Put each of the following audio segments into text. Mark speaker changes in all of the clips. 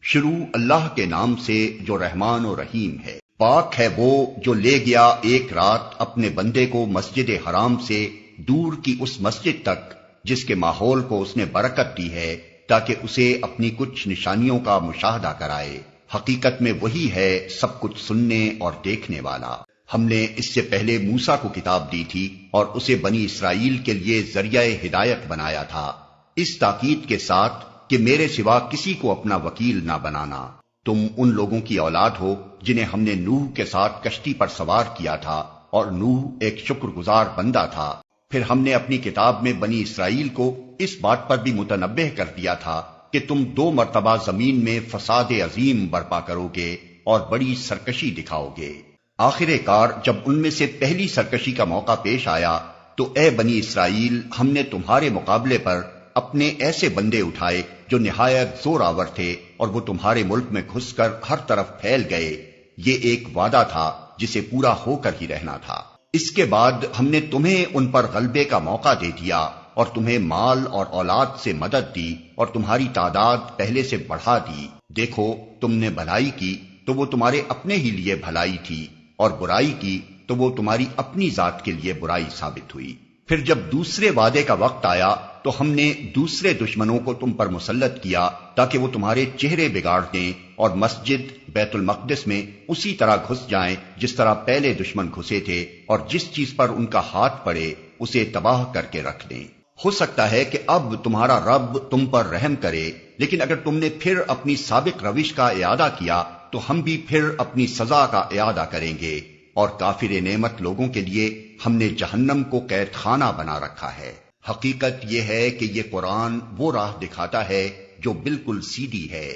Speaker 1: شروع اللہ کے نام سے جو رحمان و رحیم ہے۔ پاک ہے وہ جو لے گیا ایک رات اپنے بندے کو مسجد حرام سے دور کی اس مسجد تک جس کے ماحول کو اس نے برکت دی ہے تاکہ اسے اپنی کچھ نشانیوں کا مشاہدہ کرائے۔ حقیقت میں وہی ہے سب کچھ سننے اور دیکھنے والا۔ ہم نے اس سے پہلے موسیٰ کو کتاب دی تھی اور اسے بنی اسرائیل کے لیے ذریعہ ہدایت بنایا تھا، اس تاکید کے ساتھ کہ میرے سوا کسی کو اپنا وکیل نہ بنانا۔ تم ان لوگوں کی اولاد ہو جنہیں ہم نے نوح کے ساتھ کشتی پر سوار کیا تھا، اور نوح ایک شکر گزار بندہ تھا۔ پھر ہم نے اپنی کتاب میں بنی اسرائیل کو اس بات پر بھی متنبہ کر دیا تھا کہ تم 2 مرتبہ زمین میں فساد عظیم برپا کرو گے اور بڑی سرکشی دکھاؤ گے۔ آخر کار جب ان میں سے پہلی سرکشی کا موقع پیش آیا تو اے بنی اسرائیل، ہم نے تمہارے مقابلے پر اپنے ایسے بندے اٹھائے جو نہایت زور آور تھے، اور وہ تمہارے ملک میں گھس کر ہر طرف پھیل گئے۔ یہ ایک وعدہ تھا جسے پورا ہو کر ہی رہنا تھا۔ اس کے بعد ہم نے تمہیں ان پر غلبے کا موقع دے دیا اور تمہیں مال اور اولاد سے مدد دی اور تمہاری تعداد پہلے سے بڑھا دی۔ دیکھو تم نے بھلائی کی تو وہ تمہارے اپنے ہی لیے بھلائی تھی، اور برائی کی تو وہ تمہاری اپنی ذات کے لیے برائی ثابت ہوئی۔ پھر جب دوسرے وعدے کا وقت آیا تو ہم نے دوسرے دشمنوں کو تم پر مسلط کیا تاکہ وہ تمہارے چہرے بگاڑ دیں اور مسجد بیت المقدس میں اسی طرح گھس جائیں جس طرح پہلے دشمن گھسے تھے، اور جس چیز پر ان کا ہاتھ پڑے اسے تباہ کر کے رکھ دیں۔ ہو سکتا ہے کہ اب تمہارا رب تم پر رحم کرے، لیکن اگر تم نے پھر اپنی سابق روش کا اعادہ کیا تو ہم بھی پھر اپنی سزا کا اعادہ کریں گے، اور کافر نعمت لوگوں کے لیے ہم نے جہنم کو قید خانہ بنا رکھا ہے۔ حقیقت یہ ہے کہ یہ قرآن وہ راہ دکھاتا ہے جو بالکل سیدھی ہے۔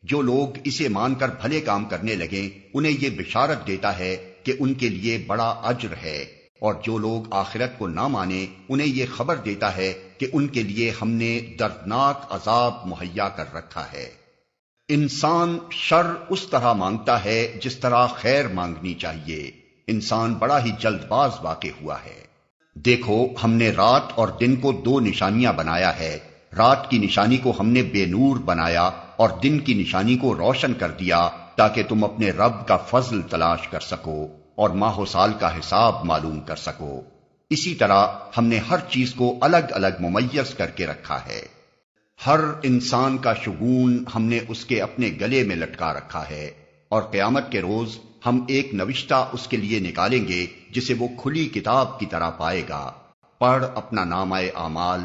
Speaker 1: جو لوگ اسے مان کر بھلے کام کرنے لگیں انہیں یہ بشارت دیتا ہے کہ ان کے لیے بڑا اجر ہے، اور جو لوگ آخرت کو نہ مانیں انہیں یہ خبر دیتا ہے کہ ان کے لیے ہم نے دردناک عذاب مہیا کر رکھا ہے۔ انسان شر اس طرح مانگتا ہے جس طرح خیر مانگنی چاہیے۔ انسان بڑا ہی جلد باز واقع ہوا ہے۔ دیکھو ہم نے رات اور دن کو 2 نشانیاں بنایا ہے۔ رات کی نشانی کو ہم نے بے نور بنایا اور دن کی نشانی کو روشن کر دیا تاکہ تم اپنے رب کا فضل تلاش کر سکو اور ماہ و سال کا حساب معلوم کر سکو۔ اسی طرح ہم نے ہر چیز کو الگ الگ ممیز کر کے رکھا ہے۔ ہر انسان کا شگون ہم نے اس کے اپنے گلے میں لٹکا رکھا ہے، اور قیامت کے روز ہم ایک نوشتہ اس کے لیے نکالیں گے جسے وہ کھلی کتاب کی طرح پائے گا۔ پڑھ اپنا نامہ اعمال،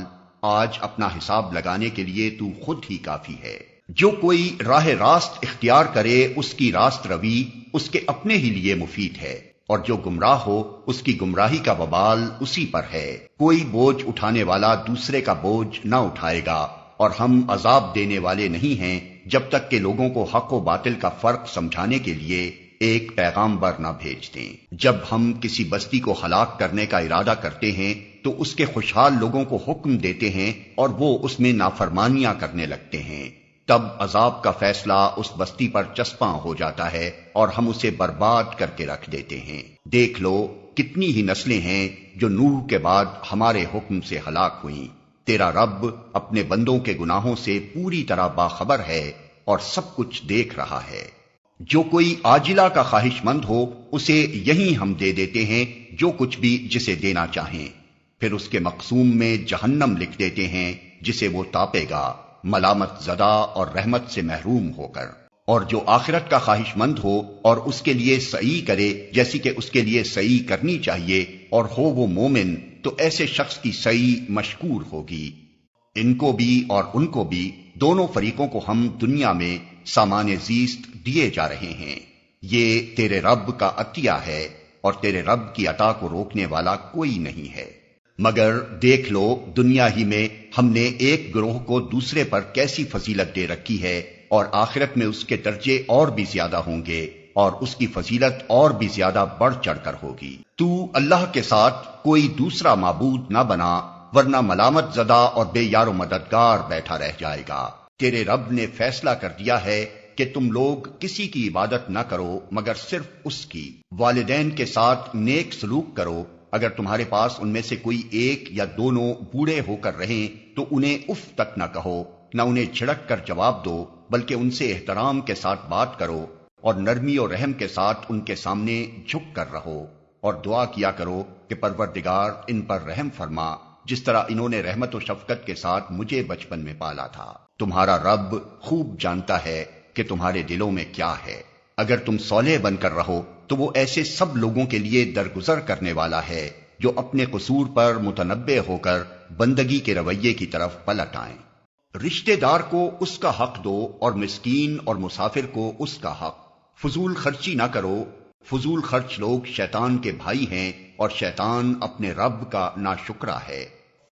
Speaker 1: آج اپنا حساب لگانے کے لیے تو خود ہی کافی ہے۔ جو کوئی راہ راست اختیار کرے اس کی راست روی اس کے اپنے ہی لیے مفید ہے، اور جو گمراہ ہو اس کی گمراہی کا وبال اسی پر ہے۔ کوئی بوجھ اٹھانے والا دوسرے کا بوجھ نہ اٹھائے گا، اور ہم عذاب دینے والے نہیں ہیں جب تک کہ لوگوں کو حق و باطل کا فرق سمجھانے کے لیے ایک پیغامبر نہ بھیج دیں۔ جب ہم کسی بستی کو ہلاک کرنے کا ارادہ کرتے ہیں تو اس کے خوشحال لوگوں کو حکم دیتے ہیں اور وہ اس میں نافرمانیاں کرنے لگتے ہیں، تب عذاب کا فیصلہ اس بستی پر چسپاں ہو جاتا ہے اور ہم اسے برباد کر کے رکھ دیتے ہیں۔ دیکھ لو کتنی ہی نسلیں ہیں جو نوح کے بعد ہمارے حکم سے ہلاک ہوئیں۔ تیرا رب اپنے بندوں کے گناہوں سے پوری طرح باخبر ہے اور سب کچھ دیکھ رہا ہے۔ جو کوئی عاجلہ کا خواہش مند ہو اسے یہیں ہم دے دیتے ہیں جو کچھ بھی جسے دینا چاہیں، پھر اس کے مقسوم میں جہنم لکھ دیتے ہیں جسے وہ تاپے گا، ملامت زدہ اور رحمت سے محروم ہو کر۔ اور جو آخرت کا خواہش مند ہو اور اس کے لیے سعی کرے جیسی کہ اس کے لیے سعی کرنی چاہیے، اور ہو وہ مومن، تو ایسے شخص کی سعی مشکور ہوگی۔ ان کو بھی اور ان کو بھی، دونوں فریقوں کو ہم دنیا میں سامان زیست دیے جا رہے ہیں۔ یہ تیرے رب کا عطیہ ہے، اور تیرے رب کی عطا کو روکنے والا کوئی نہیں ہے۔ مگر دیکھ لو دنیا ہی میں ہم نے ایک گروہ کو دوسرے پر کیسی فضیلت دے رکھی ہے، اور آخرت میں اس کے درجے اور بھی زیادہ ہوں گے اور اس کی فضیلت اور بھی زیادہ بڑھ چڑھ کر ہوگی۔ تو اللہ کے ساتھ کوئی دوسرا معبود نہ بنا، ورنہ ملامت زدہ اور بے یار و مددگار بیٹھا رہ جائے گا۔ تیرے رب نے فیصلہ کر دیا ہے کہ تم لوگ کسی کی عبادت نہ کرو مگر صرف اس کی۔ والدین کے ساتھ نیک سلوک کرو، اگر تمہارے پاس ان میں سے کوئی ایک یا دونوں بوڑھے ہو کر رہیں تو انہیں اف تک نہ کہو، نہ انہیں جھڑک کر جواب دو، بلکہ ان سے احترام کے ساتھ بات کرو اور نرمی اور رحم کے ساتھ ان کے سامنے جھک کر رہو، اور دعا کیا کرو کہ پروردگار ان پر رحم فرما، جس طرح انہوں نے رحمت و شفقت کے ساتھ مجھے بچپن میں پالا تھا۔ تمہارا رب خوب جانتا ہے کہ تمہارے دلوں میں کیا ہے۔ اگر تم صالح بن کر رہو تو وہ ایسے سب لوگوں کے لیے درگزر کرنے والا ہے جو اپنے قصور پر متنبہ ہو کر بندگی کے رویے کی طرف پلٹ آئیں۔ رشتہ دار کو اس کا حق دو اور مسکین اور مسافر کو اس کا حق۔ فضول خرچی نہ کرو، فضول خرچ لوگ شیطان کے بھائی ہیں اور شیطان اپنے رب کا ناشکرا ہے۔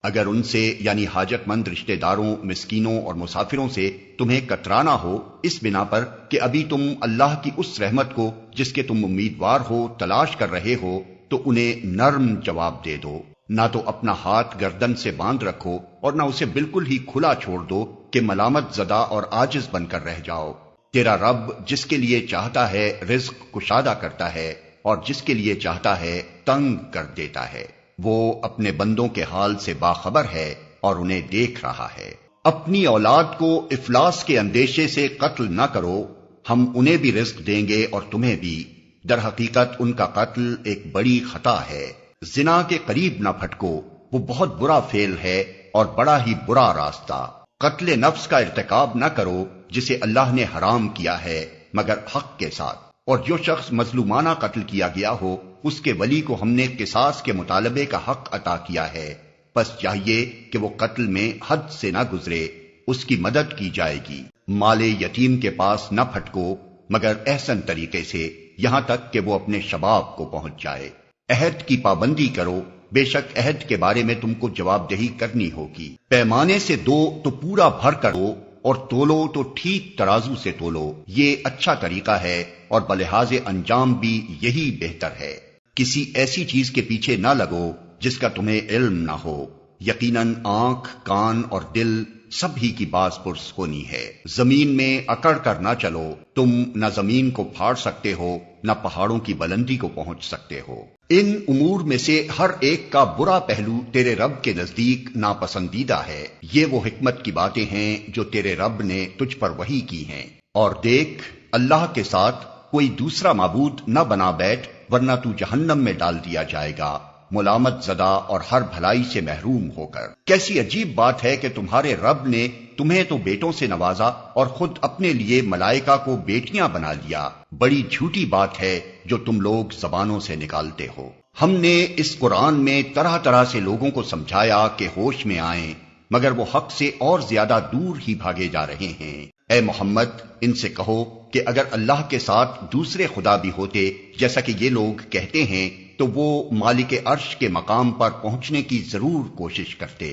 Speaker 1: اگر ان سے یعنی حاجت مند رشتہ داروں، مسکینوں اور مسافروں سے تمہیں کترانا ہو اس بنا پر کہ ابھی تم اللہ کی اس رحمت کو جس کے تم امیدوار ہو تلاش کر رہے ہو، تو انہیں نرم جواب دے دو، نہ تو اپنا ہاتھ گردن سے باندھ رکھو اور نہ اسے بالکل ہی کھلا چھوڑ دو کہ ملامت زدہ اور عاجز بن کر رہ جاؤ۔ تیرا رب جس کے لیے چاہتا ہے رزق کشادہ کرتا ہے اور جس کے لیے چاہتا ہے تنگ کر دیتا ہے۔ وہ اپنے بندوں کے حال سے باخبر ہے اور انہیں دیکھ رہا ہے۔ اپنی اولاد کو افلاس کے اندیشے سے قتل نہ کرو، ہم انہیں بھی رزق دیں گے اور تمہیں بھی۔ در حقیقت ان کا قتل ایک بڑی خطا ہے۔ زنا کے قریب نہ پھٹکو، وہ بہت برا فعل ہے اور بڑا ہی برا راستہ۔ قتل نفس کا ارتکاب نہ کرو جسے اللہ نے حرام کیا ہے مگر حق کے ساتھ، اور جو شخص مظلومانہ قتل کیا گیا ہو اس کے ولی کو ہم نے قصاص کے مطالبے کا حق عطا کیا ہے، پس چاہیے کہ وہ قتل میں حد سے نہ گزرے، اس کی مدد کی جائے گی۔ مال یتیم کے پاس نہ پھٹکو مگر احسن طریقے سے، یہاں تک کہ وہ اپنے شباب کو پہنچ جائے۔ عہد کی پابندی کرو، بے شک عہد کے بارے میں تم کو جواب دہی کرنی ہوگی۔ پیمانے سے دو تو پورا بھر کر دو اور تولو تو ٹھیک ترازو سے تولو، یہ اچھا طریقہ ہے اور بلحاظ انجام بھی یہی بہتر ہے۔ کسی ایسی چیز کے پیچھے نہ لگو جس کا تمہیں علم نہ ہو، یقیناً آنکھ، کان اور دل سب ہی کی باز پرس ہونی ہے۔ زمین میں اکڑ کر نہ چلو، تم نہ زمین کو پھاڑ سکتے ہو نہ پہاڑوں کی بلندی کو پہنچ سکتے ہو۔ ان امور میں سے ہر ایک کا برا پہلو تیرے رب کے نزدیک ناپسندیدہ ہے۔ یہ وہ حکمت کی باتیں ہیں جو تیرے رب نے تجھ پر وحی کی ہیں۔ اور دیکھ، اللہ کے ساتھ کوئی دوسرا معبود نہ بنا بیٹھ ورنہ تو جہنم میں ڈال دیا جائے گا، ملامت زدہ اور ہر بھلائی سے محروم ہو کر۔ کیسی عجیب بات ہے کہ تمہارے رب نے تمہیں تو بیٹوں سے نوازا اور خود اپنے لیے ملائکہ کو بیٹیاں بنا لیا۔ بڑی جھوٹی بات ہے جو تم لوگ زبانوں سے نکالتے ہو۔ ہم نے اس قرآن میں طرح طرح سے لوگوں کو سمجھایا کہ ہوش میں آئیں، مگر وہ حق سے اور زیادہ دور ہی بھاگے جا رہے ہیں۔ اے محمد، ان سے کہو کہ اگر اللہ کے ساتھ دوسرے خدا بھی ہوتے جیسا کہ یہ لوگ کہتے ہیں تو وہ مالک عرش کے مقام پر پہنچنے کی ضرور کوشش کرتے۔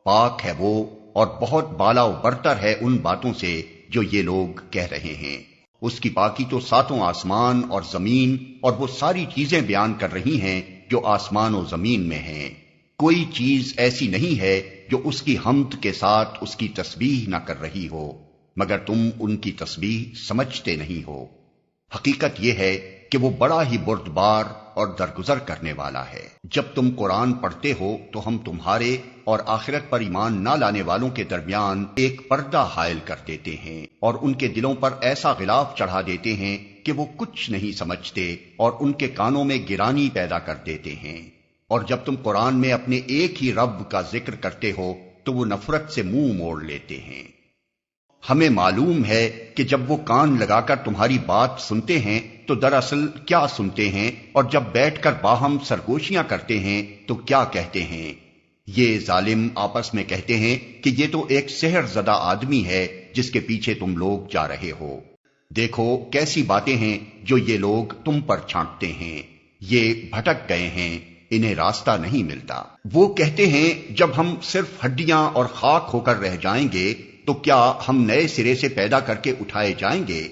Speaker 1: پاک ہے وہ اور بہت بالا و برتر ہے ان باتوں سے جو یہ لوگ کہہ رہے ہیں۔ اس کی پاکی تو ساتوں آسمان اور زمین اور وہ ساری چیزیں بیان کر رہی ہیں جو آسمان و زمین میں ہیں۔ کوئی چیز ایسی نہیں ہے جو اس کی حمد کے ساتھ اس کی تسبیح نہ کر رہی ہو، مگر تم ان کی تسبیح سمجھتے نہیں ہو۔ حقیقت یہ ہے کہ وہ بڑا ہی بردبار اور درگزر کرنے والا ہے۔ جب تم قرآن پڑھتے ہو تو ہم تمہارے اور آخرت پر ایمان نہ لانے والوں کے درمیان ایک پردہ حائل کر دیتے ہیں اور ان کے دلوں پر ایسا غلاف چڑھا دیتے ہیں کہ وہ کچھ نہیں سمجھتے اور ان کے کانوں میں گرانی پیدا کر دیتے ہیں۔ اور جب تم قرآن میں اپنے ایک ہی رب کا ذکر کرتے ہو تو وہ نفرت سے منہ موڑ لیتے ہیں۔ ہمیں معلوم ہے کہ جب وہ کان لگا کر تمہاری بات سنتے ہیں تو دراصل کیا سنتے ہیں، اور جب بیٹھ کر باہم سرگوشیاں کرتے ہیں تو کیا کہتے ہیں۔ یہ ظالم آپس میں کہتے ہیں کہ یہ تو ایک سحر زدہ آدمی ہے جس کے پیچھے تم لوگ جا رہے ہو۔ دیکھو کیسی باتیں ہیں جو یہ لوگ تم پر چھانٹتے ہیں۔ یہ بھٹک گئے ہیں، انہیں راستہ نہیں ملتا۔ وہ کہتے ہیں جب ہم صرف ہڈیاں اور خاک ہو کر رہ جائیں گے تو کیا ہم نئے سرے سے پیدا کر کے اٹھائے جائیں گے؟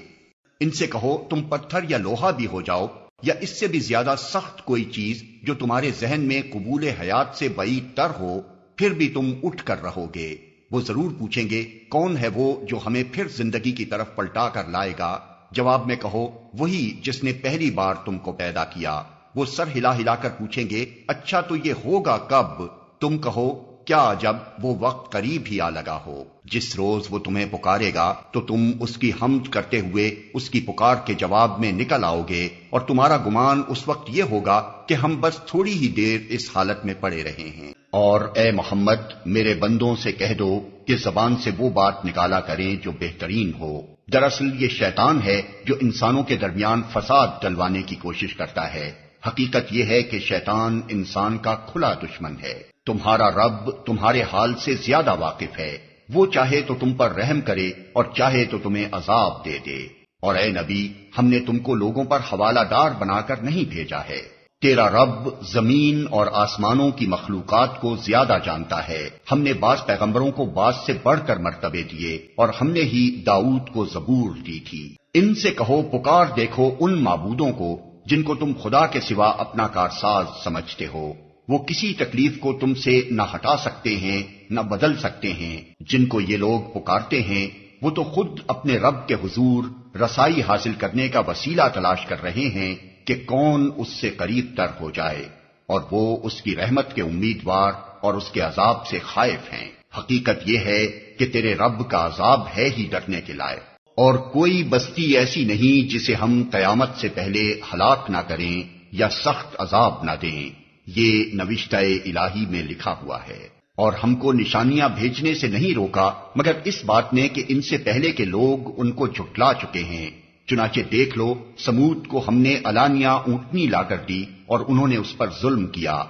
Speaker 1: ان سے کہو تم پتھر یا لوہا بھی ہو جاؤ یا اس سے بھی زیادہ سخت کوئی چیز جو تمہارے ذہن میں قبول حیات سے بعید تر ہو، پھر بھی تم اٹھ کر رہو گے۔ وہ ضرور پوچھیں گے کون ہے وہ جو ہمیں پھر زندگی کی طرف پلٹا کر لائے گا؟ جواب میں کہو وہی جس نے پہلی بار تم کو پیدا کیا۔ وہ سر ہلا ہلا کر پوچھیں گے اچھا تو یہ ہوگا کب؟ تم کہو کیا جب وہ وقت قریب ہی آ لگا ہو جس روز وہ تمہیں پکارے گا تو تم اس کی حمد کرتے ہوئے اس کی پکار کے جواب میں نکل آؤ گے، اور تمہارا گمان اس وقت یہ ہوگا کہ ہم بس تھوڑی ہی دیر اس حالت میں پڑے رہے ہیں۔ اور اے محمد میرے بندوں سے کہہ دو کہ زبان سے وہ بات نکالا کریں جو بہترین ہو۔ دراصل یہ شیطان ہے جو انسانوں کے درمیان فساد ڈلوانے کی کوشش کرتا ہے۔ حقیقت یہ ہے کہ شیطان انسان کا کھلا دشمن ہے۔ تمہارا رب تمہارے حال سے زیادہ واقف ہے، وہ چاہے تو تم پر رحم کرے اور چاہے تو تمہیں عذاب دے دے۔ اور اے نبی، ہم نے تم کو لوگوں پر حوالہ دار بنا کر نہیں بھیجا ہے، تیرا رب زمین اور آسمانوں کی مخلوقات کو زیادہ جانتا ہے۔ ہم نے بعض پیغمبروں کو بعض سے بڑھ کر مرتبے دیے، اور ہم نے ہی داؤد کو زبور دی تھی۔ ان سے کہو پکار دیکھو ان معبودوں کو جن کو تم خدا کے سوا اپنا کارساز سمجھتے ہو، وہ کسی تکلیف کو تم سے نہ ہٹا سکتے ہیں نہ بدل سکتے ہیں۔ جن کو یہ لوگ پکارتے ہیں وہ تو خود اپنے رب کے حضور رسائی حاصل کرنے کا وسیلہ تلاش کر رہے ہیں کہ کون اس سے قریب تر ہو جائے، اور وہ اس کی رحمت کے امیدوار اور اس کے عذاب سے خائف ہیں۔ حقیقت یہ ہے کہ تیرے رب کا عذاب ہے ہی ڈرنے کے لائق، اور کوئی بستی ایسی نہیں جسے ہم قیامت سے پہلے ہلاک نہ کریں یا سخت عذاب نہ دیں۔ یہ نوشتہ الہی میں لکھا ہوا ہے۔ اور ہم کو نشانیاں بھیجنے سے نہیں روکا مگر اس بات نے کہ ان سے پہلے کے لوگ ان کو جھٹلا چکے ہیں۔ چنانچہ دیکھ لو سمود کو ہم نے علانیہ اونٹنی لا کر دی اور انہوں نے اس پر ظلم کیا۔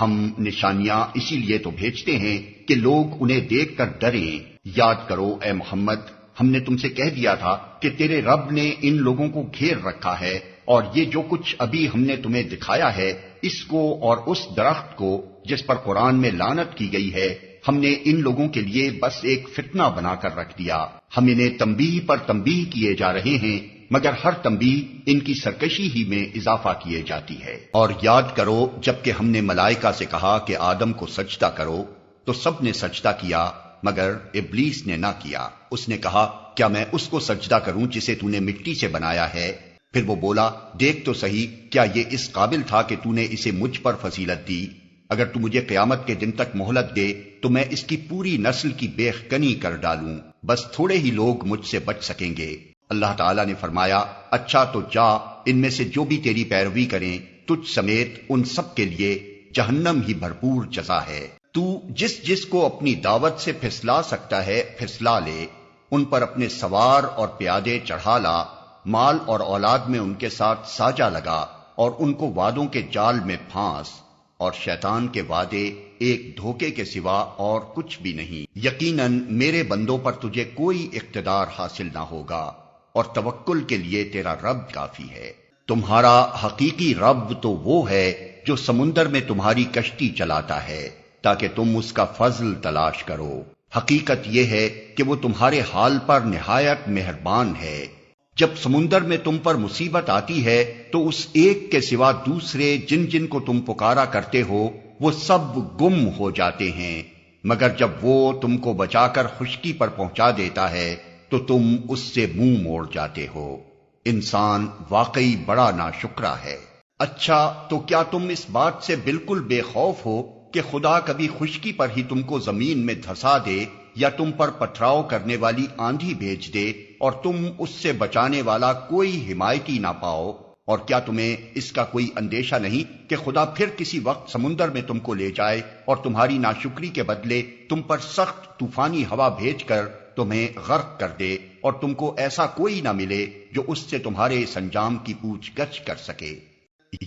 Speaker 1: ہم نشانیاں اسی لیے تو بھیجتے ہیں کہ لوگ انہیں دیکھ کر ڈریں۔ یاد کرو اے محمد، ہم نے تم سے کہہ دیا تھا کہ تیرے رب نے ان لوگوں کو گھیر رکھا ہے، اور یہ جو کچھ ابھی ہم نے تمہیں دکھایا ہے، اس کو اور اس درخت کو جس پر قرآن میں لعنت کی گئی ہے، ہم نے ان لوگوں کے لیے بس ایک فتنہ بنا کر رکھ دیا۔ ہم انہیں تنبیہ پر تنبیہ کیے جا رہے ہیں، مگر ہر تنبیہ ان کی سرکشی ہی میں اضافہ کیے جاتی ہے۔ اور یاد کرو جبکہ ہم نے ملائکہ سے کہا کہ آدم کو سجدہ کرو تو سب نے سجدہ کیا مگر ابلیس نے نہ کیا۔ اس نے کہا کیا میں اس کو سجدہ کروں جسے تو نے مٹی سے بنایا ہے؟ پھر وہ بولا دیکھ تو صحیح، کیا یہ اس قابل تھا کہ تو نے اسے مجھ پر فضیلت دی؟ اگر تو مجھے قیامت کے دن تک مہلت دے تو میں اس کی پوری نسل کی بیخکنی کر ڈالوں، بس تھوڑے ہی لوگ مجھ سے بچ سکیں گے۔ اللہ تعالیٰ نے فرمایا اچھا تو جا، ان میں سے جو بھی تیری پیروی کریں تجھ سمیت ان سب کے لیے جہنم ہی بھرپور جزا ہے۔ تو جس جس کو اپنی دعوت سے پھسلا سکتا ہے پھسلا لے، ان پر اپنے سوار اور پیادے چڑھا لا، مال اور اولاد میں ان کے ساتھ ساجا لگا، اور ان کو وعدوں کے جال میں پھانس، اور شیطان کے وعدے ایک دھوکے کے سوا اور کچھ بھی نہیں۔ یقیناً میرے بندوں پر تجھے کوئی اقتدار حاصل نہ ہوگا، اور توکل کے لیے تیرا رب کافی ہے۔ تمہارا حقیقی رب تو وہ ہے جو سمندر میں تمہاری کشتی چلاتا ہے تاکہ تم اس کا فضل تلاش کرو۔ حقیقت یہ ہے کہ وہ تمہارے حال پر نہایت مہربان ہے۔ جب سمندر میں تم پر مصیبت آتی ہے تو اس ایک کے سوا دوسرے جن جن کو تم پکارا کرتے ہو وہ سب گم ہو جاتے ہیں، مگر جب وہ تم کو بچا کر خشکی پر پہنچا دیتا ہے تو تم اس سے منہ موڑ جاتے ہو۔ انسان واقعی بڑا ناشکرا ہے۔ اچھا تو کیا تم اس بات سے بالکل بے خوف ہو کہ خدا کبھی خشکی پر ہی تم کو زمین میں دھسا دے یا تم پر پتھراؤ کرنے والی آندھی بھیج دے اور تم اس سے بچانے والا کوئی حمایتی نہ پاؤ؟ اور کیا تمہیں اس کا کوئی اندیشہ نہیں کہ خدا پھر کسی وقت سمندر میں تم کو لے جائے اور تمہاری ناشکری کے بدلے تم پر سخت طوفانی ہوا بھیج کر تمہیں غرق کر دے، اور تم کو ایسا کوئی نہ ملے جو اس سے تمہارے اس انجام کی پوچھ گچھ کر سکے؟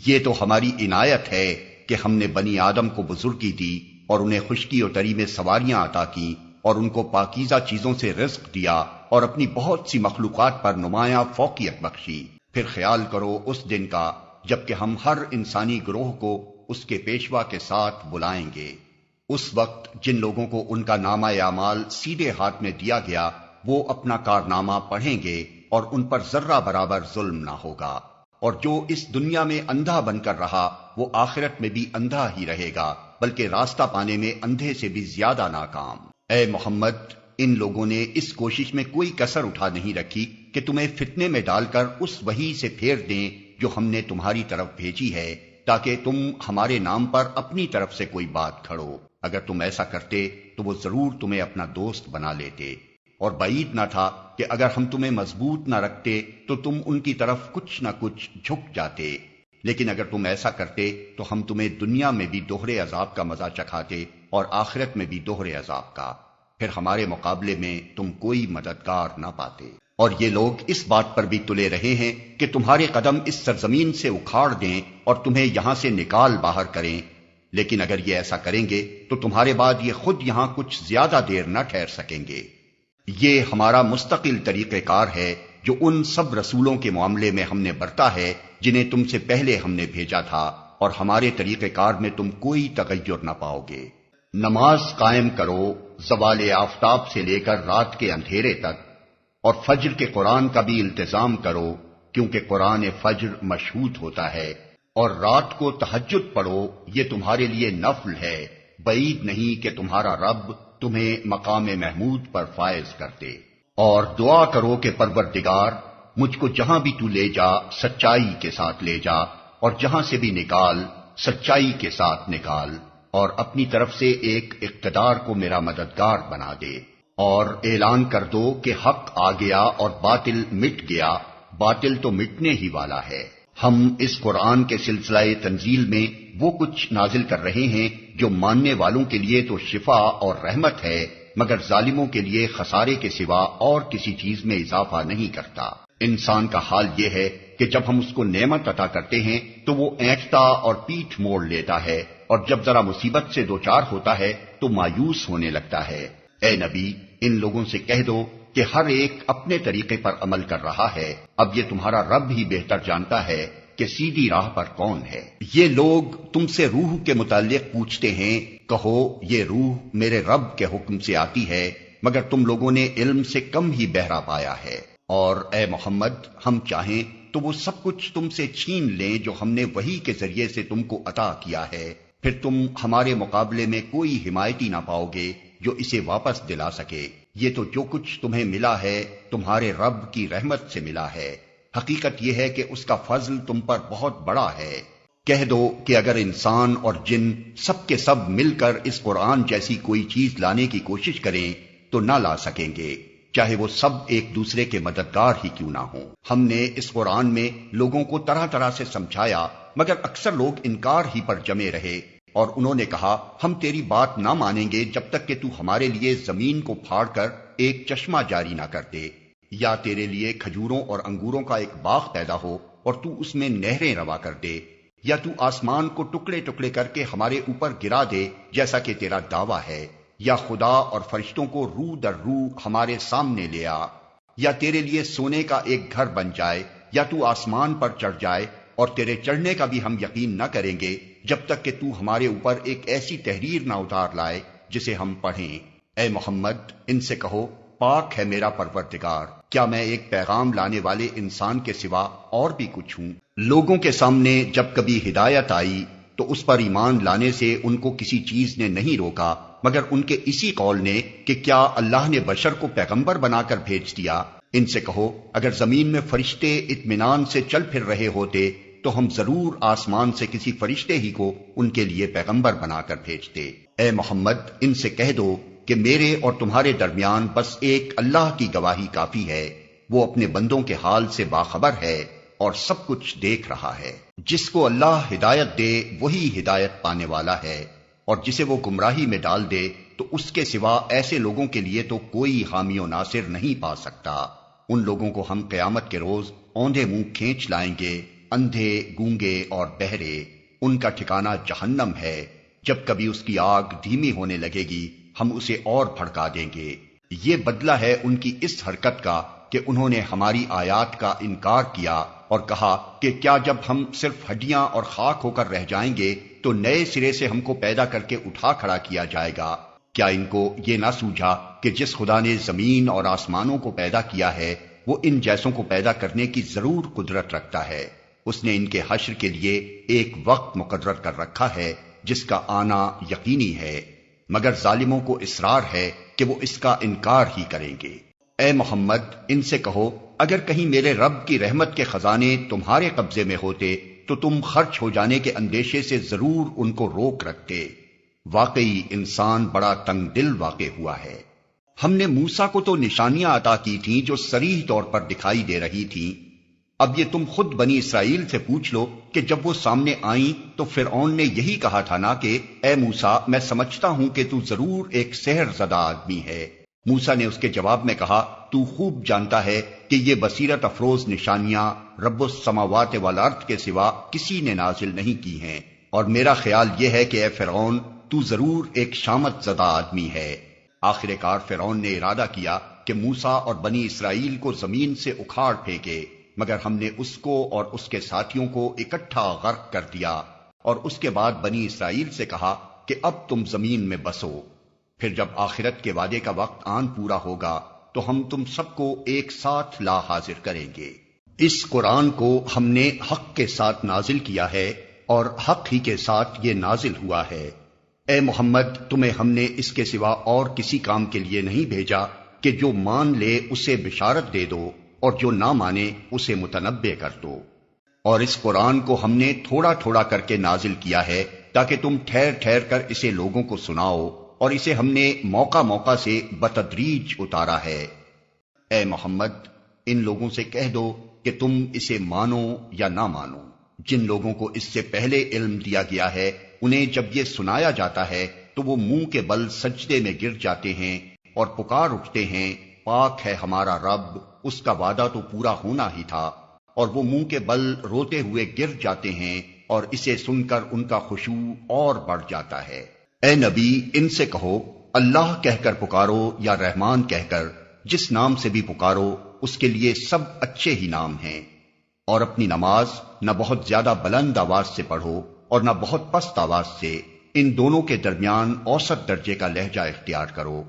Speaker 1: یہ تو ہماری عنایت ہے کہ ہم نے بنی آدم کو بزرگی دی اور انہیں خشکی و تری میں سواریاں عطا کی، اور ان کو پاکیزہ چیزوں سے رزق دیا، اور اپنی بہت سی مخلوقات پر نمایاں فوقیت بخشی۔ پھر خیال کرو اس دن کا جبکہ ہم ہر انسانی گروہ کو اس کے پیشوا کے ساتھ بلائیں گے۔ اس وقت جن لوگوں کو ان کا نامہ اعمال سیدھے ہاتھ میں دیا گیا وہ اپنا کارنامہ پڑھیں گے، اور ان پر ذرہ برابر ظلم نہ ہوگا۔ اور جو اس دنیا میں اندھا بن کر رہا وہ آخرت میں بھی اندھا ہی رہے گا، بلکہ راستہ پانے میں اندھے سے بھی زیادہ ناکام۔ اے محمد، ان لوگوں نے اس کوشش میں کوئی کسر اٹھا نہیں رکھی کہ تمہیں فتنے میں ڈال کر اس وحی سے پھیر دیں جو ہم نے تمہاری طرف بھیجی ہے، تاکہ تم ہمارے نام پر اپنی طرف سے کوئی بات کھڑو۔ اگر تم ایسا کرتے تو وہ ضرور تمہیں اپنا دوست بنا لیتے، اور بعید نہ تھا کہ اگر ہم تمہیں مضبوط نہ رکھتے تو تم ان کی طرف کچھ نہ کچھ جھک جاتے۔ لیکن اگر تم ایسا کرتے تو ہم تمہیں دنیا میں بھی دوہرے عذاب کا مزہ چکھاتے اور آخرت میں بھی دوہرے عذاب کا، پھر ہمارے مقابلے میں تم کوئی مددگار نہ پاتے۔ اور یہ لوگ اس بات پر بھی تلے رہے ہیں کہ تمہارے قدم اس سرزمین سے اکھاڑ دیں اور تمہیں یہاں سے نکال باہر کریں، لیکن اگر یہ ایسا کریں گے تو تمہارے بعد یہ خود یہاں کچھ زیادہ دیر نہ ٹھہر سکیں گے۔ یہ ہمارا مستقل طریقہ کار ہے جو ان سب رسولوں کے معاملے میں ہم نے برتا ہے جنہیں تم سے پہلے ہم نے بھیجا تھا، اور ہمارے طریقہ کار میں تم کوئی تغیر نہ پاؤ گے۔ نماز قائم کرو زوال آفتاب سے لے کر رات کے اندھیرے تک، اور فجر کے قرآن کا بھی التزام کرو، کیونکہ قرآن فجر مشہود ہوتا ہے، اور رات کو تہجد پڑھو، یہ تمہارے لیے نفل ہے، بعید نہیں کہ تمہارا رب تمہیں مقام محمود پر فائز کرتے۔ اور دعا کرو کہ پروردگار مجھ کو جہاں بھی تو لے جا سچائی کے ساتھ لے جا، اور جہاں سے بھی نکال سچائی کے ساتھ نکال، اور اپنی طرف سے ایک اقتدار کو میرا مددگار بنا دے۔ اور اعلان کر دو کہ حق آ گیا اور باطل مٹ گیا، باطل تو مٹنے ہی والا ہے۔ ہم اس قرآن کے سلسلہ تنزیل میں وہ کچھ نازل کر رہے ہیں جو ماننے والوں کے لیے تو شفا اور رحمت ہے، مگر ظالموں کے لیے خسارے کے سوا اور کسی چیز میں اضافہ نہیں کرتا۔ انسان کا حال یہ ہے کہ جب ہم اس کو نعمت عطا کرتے ہیں تو وہ اینٹتا اور پیٹھ موڑ لیتا ہے، اور جب ذرا مصیبت سے دوچار ہوتا ہے تو مایوس ہونے لگتا ہے۔ اے نبی، ان لوگوں سے کہہ دو کہ ہر ایک اپنے طریقے پر عمل کر رہا ہے، اب یہ تمہارا رب ہی بہتر جانتا ہے کہ سیدھی راہ پر کون ہے۔ یہ لوگ تم سے روح کے متعلق پوچھتے ہیں، کہو یہ روح میرے رب کے حکم سے آتی ہے، مگر تم لوگوں نے علم سے کم ہی بہرا پایا ہے۔ اور اے محمد، ہم چاہیں تو وہ سب کچھ تم سے چھین لیں جو ہم نے وحی کے ذریعے سے تم کو عطا کیا ہے، پھر تم ہمارے مقابلے میں کوئی حمایتی نہ پاؤ گے جو اسے واپس دلا سکے۔ یہ تو جو کچھ تمہیں ملا ہے تمہارے رب کی رحمت سے ملا ہے، حقیقت یہ ہے کہ اس کا فضل تم پر بہت بڑا ہے۔ کہہ دو کہ اگر انسان اور جن سب کے سب مل کر اس قرآن جیسی کوئی چیز لانے کی کوشش کریں تو نہ لا سکیں گے، چاہے وہ سب ایک دوسرے کے مددگار ہی کیوں نہ ہوں۔ ہم نے اس قرآن میں لوگوں کو طرح طرح سے سمجھایا، مگر اکثر لوگ انکار ہی پر جمے رہے، اور انہوں نے کہا ہم تیری بات نہ مانیں گے جب تک کہ تو ہمارے لیے زمین کو پھاڑ کر ایک چشمہ جاری نہ کر دے، یا تیرے لیے کھجوروں اور انگوروں کا ایک باغ پیدا ہو اور تو اس میں نہریں روا کر دے، یا تو آسمان کو ٹکڑے ٹکڑے کر کے ہمارے اوپر گرا دے جیسا کہ تیرا دعویٰ ہے، یا خدا اور فرشتوں کو روح در روح ہمارے سامنے لے آ، یا تیرے لیے سونے کا ایک گھر بن جائے، یا تو آسمان پر چڑھ جائے، اور تیرے چڑھنے کا بھی ہم یقین نہ کریں گے جب تک کہ تو ہمارے اوپر ایک ایسی تحریر نہ اتار لائے جسے ہم پڑھیں۔ اے محمد، ان سے کہو پاک ہے میرا پروردگار، کیا میں ایک پیغام لانے والے انسان کے سوا اور بھی کچھ ہوں؟ لوگوں کے سامنے جب کبھی ہدایت آئی تو اس پر ایمان لانے سے ان کو کسی چیز نے نہیں روکا مگر ان کے اسی قول نے کہ کیا اللہ نے بشر کو پیغمبر بنا کر بھیج دیا۔ ان سے کہو اگر زمین میں فرشتے اطمینان سے چل پھر رہے ہوتے تو ہم ضرور آسمان سے کسی فرشتے ہی کو ان کے لیے پیغمبر بنا کر بھیجتے۔ اے محمد، ان سے کہہ دو کہ میرے اور تمہارے درمیان بس ایک اللہ کی گواہی کافی ہے، وہ اپنے بندوں کے حال سے باخبر ہے اور سب کچھ دیکھ رہا ہے۔ جس کو اللہ ہدایت دے وہی ہدایت پانے والا ہے، اور جسے وہ گمراہی میں ڈال دے تو اس کے سوا ایسے لوگوں کے لیے تو کوئی حامی و ناصر نہیں پا سکتا۔ ان لوگوں کو ہم قیامت کے روز اوندھے منہ کھینچ لائیں گے، اندھے، گونگے اور بہرے، ان کا ٹھکانہ جہنم ہے۔ جب کبھی اس کی آگ دھیمی ہونے لگے گی ہم اسے اور بھڑکا دیں گے۔ یہ بدلہ ہے ان کی اس حرکت کا کہ انہوں نے ہماری آیات کا انکار کیا اور کہا کہ کیا جب ہم صرف ہڈیاں اور خاک ہو کر رہ جائیں گے تو نئے سرے سے ہم کو پیدا کر کے اٹھا کھڑا کیا جائے گا؟ کیا ان کو یہ نہ سوجھا کہ جس خدا نے زمین اور آسمانوں کو پیدا کیا ہے وہ ان جیسوں کو پیدا کرنے کی ضرور قدرت رکھتا ہے۔ اس نے ان کے حشر کے لیے ایک وقت مقرر کر رکھا ہے جس کا آنا یقینی ہے، مگر ظالموں کو اصرار ہے کہ وہ اس کا انکار ہی کریں گے۔ اے محمد، ان سے کہو اگر کہیں میرے رب کی رحمت کے خزانے تمہارے قبضے میں ہوتے تو تم خرچ ہو جانے کے اندیشے سے ضرور ان کو روک رکھتے۔ واقعی انسان بڑا تنگ دل واقع ہوا ہے۔ ہم نے موسیٰ کو تو نشانیاں عطا کی تھیں جو صریح طور پر دکھائی دے رہی تھیں۔ اب یہ تم خود بنی اسرائیل سے پوچھ لو کہ جب وہ سامنے آئیں تو فرعون نے یہی کہا تھا نا کہ اے موسیٰ میں سمجھتا ہوں کہ تو ضرور ایک سحر زدہ آدمی ہے۔ موسیٰ نے اس کے جواب میں کہا تو خوب جانتا ہے کہ یہ بصیرت افروز نشانیاں رب السماوات والارض کے سوا کسی نے نازل نہیں کی ہیں، اور میرا خیال یہ ہے کہ اے فرعون تو ضرور ایک شامت زدہ آدمی ہے۔ آخر کار فرعون نے ارادہ کیا کہ موسیٰ اور بنی اسرائیل کو زمین سے اکھاڑ پھینکے، مگر ہم نے اس کو اور اس کے ساتھیوں کو اکٹھا غرق کر دیا، اور اس کے بعد بنی اسرائیل سے کہا کہ اب تم زمین میں بسو۔ پھر جب آخرت کے وعدے کا وقت آن پورا ہوگا تو ہم تم سب کو ایک ساتھ لا حاضر کریں گے۔ اس قرآن کو ہم نے حق کے ساتھ نازل کیا ہے اور حق ہی کے ساتھ یہ نازل ہوا ہے۔ اے محمد تمہیں ہم نے اس کے سوا اور کسی کام کے لیے نہیں بھیجا کہ جو مان لے اسے بشارت دے دو اور جو نہ مانے اسے متنبع کر دو۔ اور اس قرآن کو ہم نے تھوڑا تھوڑا کر کے نازل کیا ہے تاکہ تم ٹھہر ٹھہر کر اسے لوگوں کو سناؤ، اور اسے ہم نے موقع موقع سے بتدریج اتارا ہے۔ اے محمد ان لوگوں سے کہہ دو کہ تم اسے مانو یا نہ مانو۔ جن لوگوں کو اس سے پہلے علم دیا گیا ہے انہیں جب یہ سنایا جاتا ہے تو وہ منہ کے بل سجدے میں گر جاتے ہیں اور پکار اٹھتے ہیں پاک ہے ہمارا رب، اس کا وعدہ تو پورا ہونا ہی تھا، اور وہ منہ کے بل روتے ہوئے گر جاتے ہیں، اور اسے سن کر ان کا خشوع اور بڑھ جاتا ہے۔ اے نبی ان سے کہو اللہ کہہ کر پکارو یا رحمان کہہ کر، جس نام سے بھی پکارو اس کے لیے سب اچھے ہی نام ہیں، اور اپنی نماز نہ بہت زیادہ بلند آواز سے پڑھو اور نہ بہت پست آواز سے، ان دونوں کے درمیان اوسط درجے کا لہجہ اختیار کرو،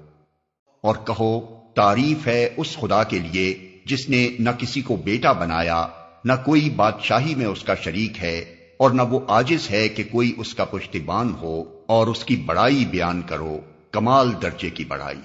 Speaker 1: اور کہو تعریف ہے اس خدا کے لیے جس نے نہ کسی کو بیٹا بنایا، نہ کوئی بادشاہی میں اس کا شریک ہے، اور نہ وہ عاجز ہے کہ کوئی اس کا پشتیبان ہو، اور اس کی بڑائی بیان کرو، کمال درجے کی بڑائی۔